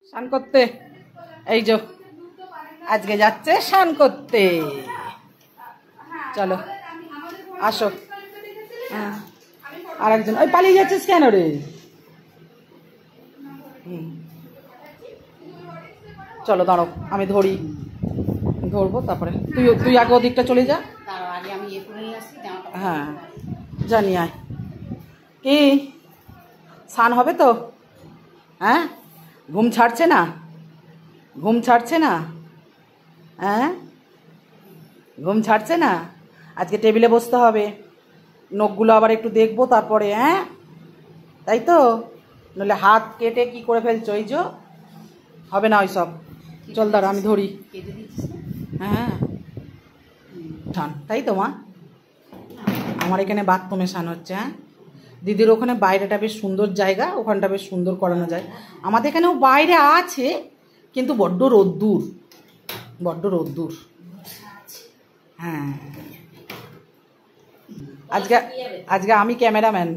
স্নান করতে। এই যে আজকে যাচ্ছে স্নান করতে। চলো আসো। আর একজন ওই পালিয়ে যাচ্ছিস কেন রে? চলো দাঁড়ো, আমি ধরবো, তারপরে তুই আগে ওদিকটা চলে যা। হ্যাঁ জানি আয়। কি স্নান হবে তো? হ্যাঁ ঘুম ছাড়ছে না? হ্যাঁ ঘুম ছাড়ছে না? আজকে টেবিলে বসতে হবে, নখগুলো আবার একটু দেখবো তারপরে। হ্যাঁ তাই তো, নইলে হাত কেটে কি করে ফেলছো? এই যে হবে না ওইসব। চল দাঁড়া আমি ধরি। হ্যাঁ তাই তো মা, আমার এখানে বাথরুমে স্নান হচ্ছে। হ্যাঁ দিদির ওখানে বাইরেটা বেশ সুন্দর জায়গা, ওখানটা বেশ সুন্দর করানো যায়। আমাদের এখানেও বাইরে আছে, কিন্তু বড্ড রোদ্দুর। হ্যাঁ আজকে আমি ক্যামেরাম্যান।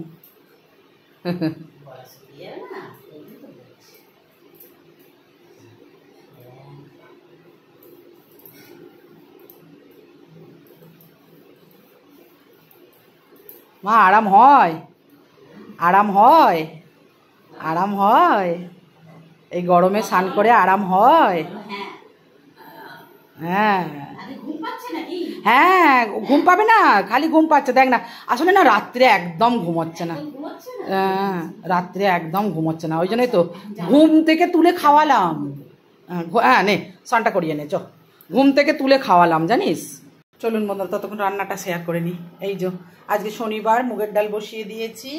মা আরাম হয় এই গরমে স্নান করে? আরাম হয়? হ্যাঁ হ্যাঁ ঘুম পাবে না, খালি ঘুম পাচ্ছে দেখ না। আসলে না রাত্রে একদম ঘুমোচ্ছে না। হ্যাঁ রাত্রে একদম ঘুমোচ্ছে না, ওই জন্যই তো ঘুম থেকে তুলে খাওয়ালাম। হ্যাঁ নে স্নানটা করিয়ে নে, চ ঘুম থেকে তুলে খাওয়ালাম জানিস। চলুন বন্ধুরা ততক্ষণ রান্নাটা শেয়ার করে নিই। এই যে আজকে শনিবার, মুগের ডাল বসিয়ে দিয়েছি,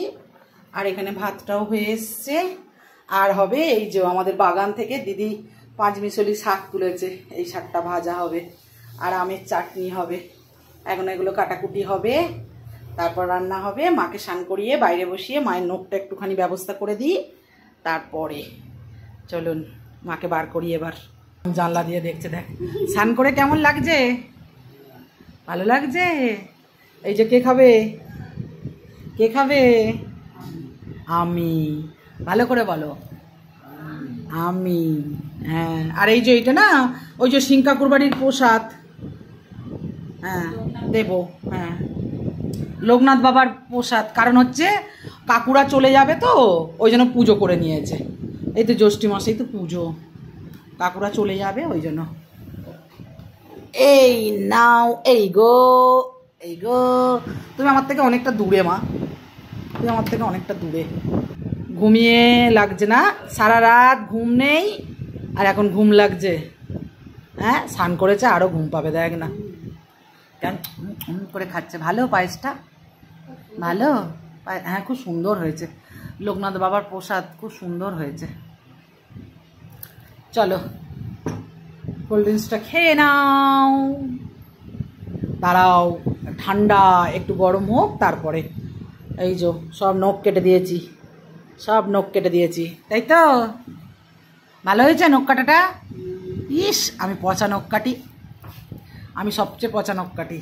আর এখানে ভাতটাও হয়ে এসছে। আর হবে এই যে আমাদের বাগান থেকে দিদি 5 মিশালি শাক তুলেছে, এই শাকটা ভাজা হবে, আর আমের চাটনি হবে। এখন এগুলো কাটাকুটি হবে, তারপর রান্না হবে। মাকে স্নান করিয়ে বাইরে বসিয়ে মায়ের নখটা একটুখানি ব্যবস্থা করে দিই, তারপরে চলুন মাকে বার করি। এবার জানলা দিয়ে দেখছে, দেখ স্নান করে কেমন লাগছে? ভালো লাগছে? এই যে কে খাবে? আমি। ভালো করে বলো, আমি। হ্যাঁ আর এই যে এইটা না, ওই যে সিং কাকুর বাড়ির প্রসাদ। হ্যাঁ দেবো। হ্যাঁ লোকনাথ বাবার প্রসাদ, কারণ হচ্ছে কাকুরা চলে যাবে তো, ওই জন্য পুজো করে নিয়েছে। এই তো জ্যৈষ্ঠ মাসেই তো পুজো, কাকুরা চলে যাবে ওই জন্য। এই নাও, এই গো তুমি আমার থেকে অনেকটা দূরে মা, তুমি আমার থেকে অনেকটা দূরে। ঘুমিয়ে লাগছে না? সারা রাত ঘুম নেই, আর এখন ঘুম লাগছে? হ্যাঁ স্নান করেছে, আরও ঘুম পাবে দেখ না কেন করে খাচ্ছে। ভালো পায়েসটা? ভালো? হ্যাঁ খুব সুন্দর হয়েছে, লোকনাথ বাবার প্রসাদ খুব সুন্দর হয়েছে। চলো কোল্ড ড্রিঙ্কসটা খেয়ে নাও। দাঁড়াও ঠান্ডা একটু গরম হোক তারপরে। এই যে সব নখ কেটে দিয়েছি, তাই তো? ভালো হয়েছে নখ কাটাটা? ইস আমি পচা নখ কাটি, আমি সবচেয়ে পচা নখ কাটি।